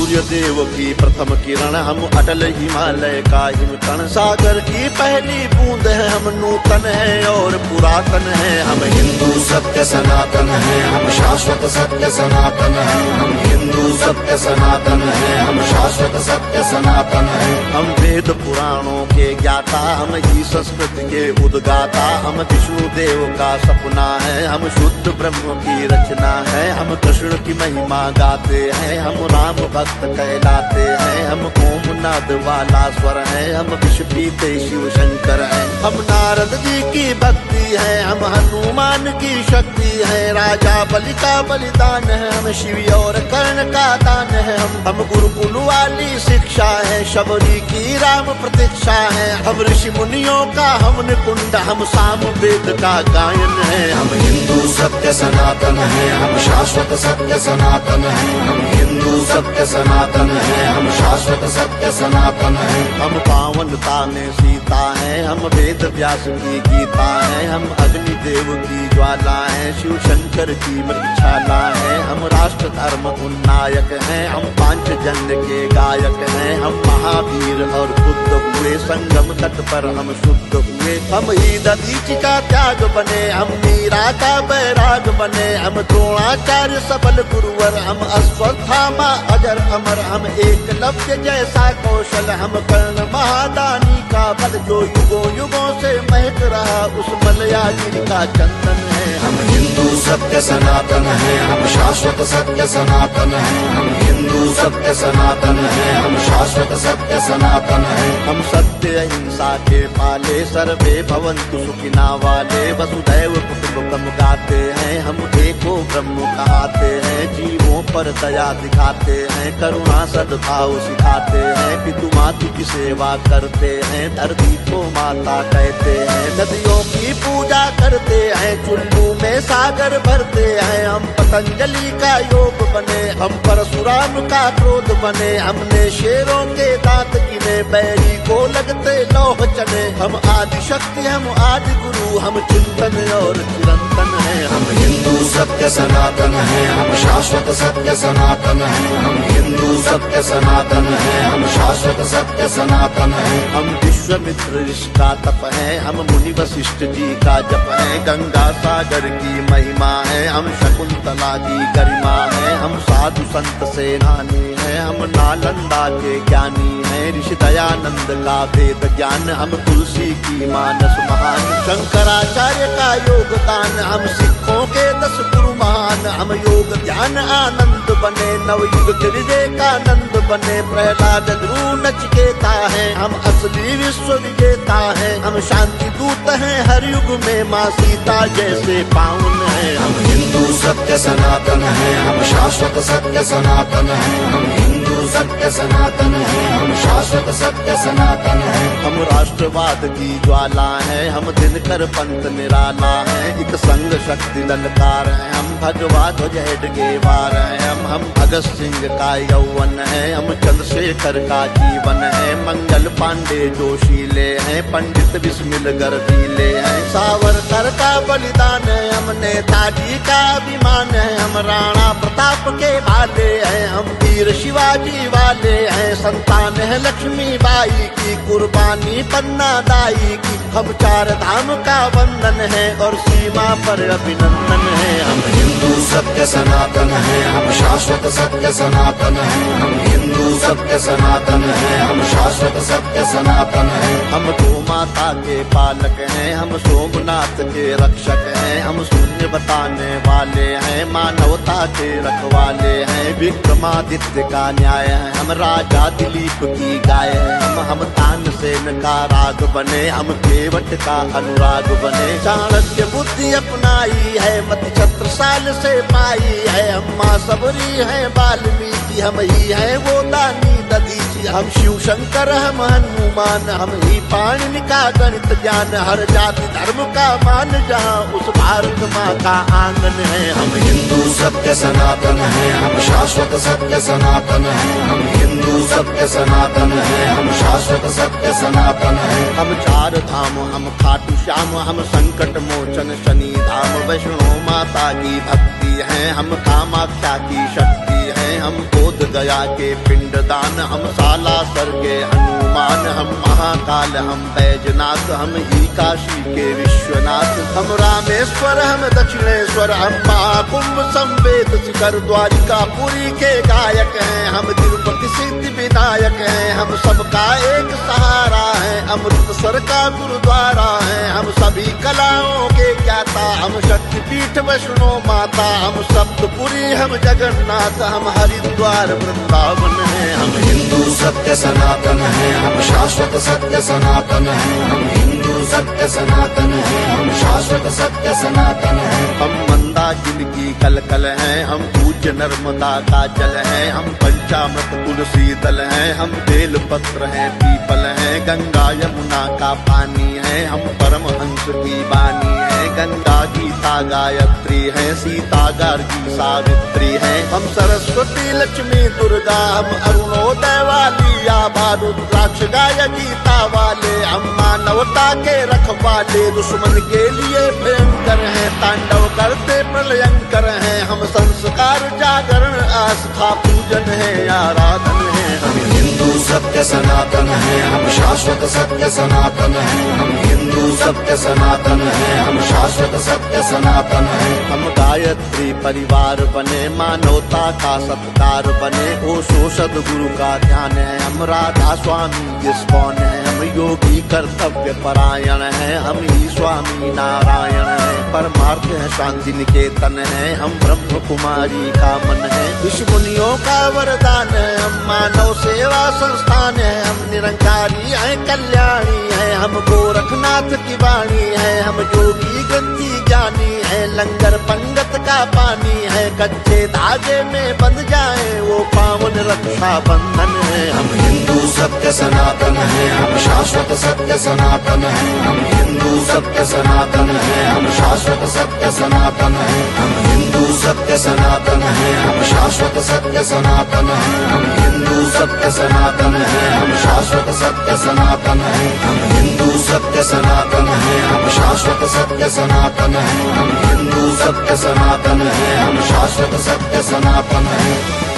सूर्य देव की प्रथम किरण, हम अटल हिमालय का हिमकण। सागर की पहली बूंद है, हम नूतन है और पुरातन है। हम हिंदू सत्य सनातन है, हम शाश्वत सत्य सनातन है। हम हिंदू सत्य सनातन है, हम शाश्वत सत्य सनातन है। हम वेद पुराणों के ज्ञाता, हम ही संस्कृत के उद्गाता। हम विष्णु देव का सपना है, हम शुद्ध ब्रह्म की रचना है। हम कृष्ण की महिमा गाते हैं, हम राम भक्त कहलाते हैं। हम ओम नाद वाला स्वर है, हम विष पीते शिव शंकर है। हम नारद जी की भक्ति है, हम हनुमान की शक्ति है। राजा बलि का बलिदान है, हम शिव और कर्ण का दान है। हम गुरुकुल वाली शिक्षा है, शबरी की राम प्रतीक्षा है। हम ऋषि मुनियों का हम निकुंड, हम साम वेद का गायन है। हम हिंदू सत्य सनातन है, हम शाश्वत सत्य सनातन है। हम हिंदू सत्य सनातन है, हम शाश्वत सत्य सनातन है। हम पावनता में सीता है, हम वेद व्यास की गीता है। हम अग्नि देव की ज्वाला है, शिव शंकर की मृक्षाला है। हम राष्ट्र धर्म उन्नायक हैं, हम पांचजन्य के गायक हैं। हम महावीर और बुद्ध हुए, संगम तट पर हम शुद्ध हुए। हम ही दधीचि का त्याग बने, हम मीरा का बैराग बने। हम द्रोणाचार्य सबल गुरुवर, हम अश्वत्थामा अजर अमर। हम एकलव्य जैसा कौशल, हम कर्ण महादानी का बल। जो युगों युगों से महक रहा, उस मलयागिरी का चंदन है। हम हिंदू सत्य सनातन है, हम शाश्वत सत्य सनातन है। हम हिंदू सत्य सनातन है, हम शाश्वत सत्य सनातन है। हम सत्य अहिंसा के पाले, सर्वे भवन्तु सुखिना वाले। वसुधैव कुटुम्बकम् गाते हैं, हम एको ब्रह्म कहाते हैं। जीवों पर दया दिखाते हैं, करुणा सद्भाव सिखाते हैं। पितु मातु की सेवा करते हैं, धरती को माता कहते हैं। नदियों की पूजा करते हैं, चुल्लू में सागर भरते हैं। हम पतंजलि का योग बने, हम परशुराम का क्रोध बने। हमने शेरों के दांत गिने, बैरी को लगते लौह चने। हम आदि शक्ति, हम आदि गुरु, हम चिंतन और चिरंतन है। हम हिंदू सत्य सनातन है, हम शाश्वत सत्य सनातन है। हम हिंदू सत्य सनातन है, हम शाश्वत सत्य सनातन है। हम विश्वामित्र ऋषि का तप है, हम मुनि वशिष्ठ जी का जप है। गंगा सागर की महिमा है, हम शकुंतला की गरिमा है। हम साधु संत सेनानी है, हम नालंदा के ज्ञानी है। ऋषि दयानंद का वेद ज्ञान, हम तुलसी की मानस महान। शंकराचार्य का योगदान, हम सिखों के 10 गुरु महान। हम योग ध्यान आनंद बने, नवयुग के विवेकानंद बने। प्रहलाद ध्रुव नचिकेता है, हम असली विश्व विजेता है। हम शांति दूत हैं हर युग में, माँ सीता जैसे पावन है। हम हिंदू सत्य सनातन है, हम शाश्वत सत्य सनातन है। हम हिंदू सत्य सनातन है, हम शाश्वत सत्य सनातन है। हम राष्ट्रवाद की ज्वाला है, हम दिनकर पंथ निराला है। एक संग शक्ति ललकार है, हम भगवा ध्वज हेडगेवार है। हम भगत सिंह का यौवन है, हम चंद्रशेखर का जीवन है। मंगल पांडे जोशीले हैं, पंडित बिस्मिल गर्दीले हैं। सावरकर का बलिदान है, हम नेताजी का अभिमान है। हम राणा प्रताप के भाले हैं, हम वीर शिवाजी वाले हैं। संतान है लक्ष्मी बाई की, कुर्बानी पन्ना दाई की। हम 4 धाम का वंदन है और सीमा पर अभिनंदन है। हम हिंदू सत्य सनातन है, हम शाश्वत सत्य सनातन है। हम हिंदू सत्य सनातन है, हम शाश्वत सत्य सनातन है। हम गौ माता के पालक हैं, हम सोमनाथ के रक्षक हैं। हम शून्य बताने वाले हैं, मानवता के रखवाले हैं। विक्रमादित्य का न्याय है, हम राजा दिलीप की गाय है। हम तानसेन का राग बने, हम केवट का अनुराग बने। चाणक्य बुद्धि अपनाई है, मति छत्रसाल से पाई है। हम माँ सबरी है वाल्मीकि, हम ही है वो दानी दधीचि। हम शिव शंकर, हम हनुमान, हम ही पाणिनि का गणित ज्ञान। हर जाति धर्म का मान, जहाँ उस भारत माँ का आंगन है। हम हिंदू सत्य सनातन है, हम शाश्वत सत्य सनातन है। हम हिंदू सत्य सनातन है, हम शाश्वत सत्य सनातन है। हम 4 धाम, हम खाटू श्याम, हम संकट मोचन शनि धाम। वैष्णो माता की भक्ति है, हम कामाख्या की शक्ति है। हम बोध गया के पिंडदान, हम सालासर के हनुमान, हम महाकाल, हम बैजनाथ, हम ही काशी के विश्वनाथ, हम रामेश्वर, हम दक्षिणेश्वर, हम महाकुंभ संवेद शिखर द्वारिका पुरी के गायक हैं, हम तिरुपति सिद्धि विनायक हैं, हम सबका एक सहारा है, अमृतसर का गुरुद्वारा है, हम सभी कलाओं के ज्ञाता, हम शक्तिपीठ वैष्णो माता, हम सप्तपुरी, हम जगन्नाथ, हम हरिद्वार वृंदावन हैं, हम हिंदू सत्य सनातन हैं, हम शाश्वत सत्य सनातन हैं, हम हिंदू सत्य सनातन हैं, हम शाश्वत सत्य सनातन हैं। हम मंदाकिनी की कलकल हैं, हम पूज्य नर्मदा का जल हैं, हम पंचामृत तुलसी दल हैं, हम बेल पत्र हैं, पीपल हैं, गंगा यमुना का पानी है, हम परमहंस की वाणी है, गंगा गीता गायत्री है, सीता गार्गी सावित्री है, हम सरस्वती लक्ष्मी दुर्गा, हम अरुणोदय वाली या रुद्राक्ष गाय गीता वाले, हम मानवता के रखवाले, दुश्मन के लिए भयंकर हैं, तांडव करते प्रलयंकर हैं, हम संस्कार जागरण आस्था पूजन है, आराधन है। हम हिंदू सत्य सनातन हैं, हम शाश्वत सत्य सनातन हैं, हम हिंदू सत्य सनातन हैं, हम शाश्वत सत्य सनातन हैं। हम गायत्री परिवार बने, मानवता का सत्कार बने, ओशो सद्गुरु का ध्यान है, हम राधा स्वामी इस्कॉन है, हम योगी कर्तव्य परायण है, हम ही स्वामी नारायण है, परमार्थ है शांति निकेतन है, हम ब्रह्म कुमारी का मन है, ऋषि मुनियों का वरदान है, हम मानव सेवा संस्थान है, हम निरंकारी है, कल्याणी है, हम गोरखनाथ की वाणी है, हम योगी ग्रंथी ज्ञानी है, लंगर पंगत का पानी है, कच्चे धागे में बंध जाए वो पावन रक्षा बंधन है। हम हिंदू सत्य सनातन हैं, हम शाश्वत सत्य सनातन हैं, हम हिंदू सत्य सनातन हैं, हम शाश्वत सत्य सनातन हैं, हम हिंदू सत्य सनातन हैं, हम शाश्वत सत्य सनातन हैं, हम हिंदू सत्य सनातन हैं, हम शाश्वत सत्य सनातन हैं, हम हिंदू सत्य सनातन हैं, हम शाश्वत सत्य सनातन हैं, हम हिंदू सत्य सनातन हैं, हम शाश्वत सत्य सनातन हैं।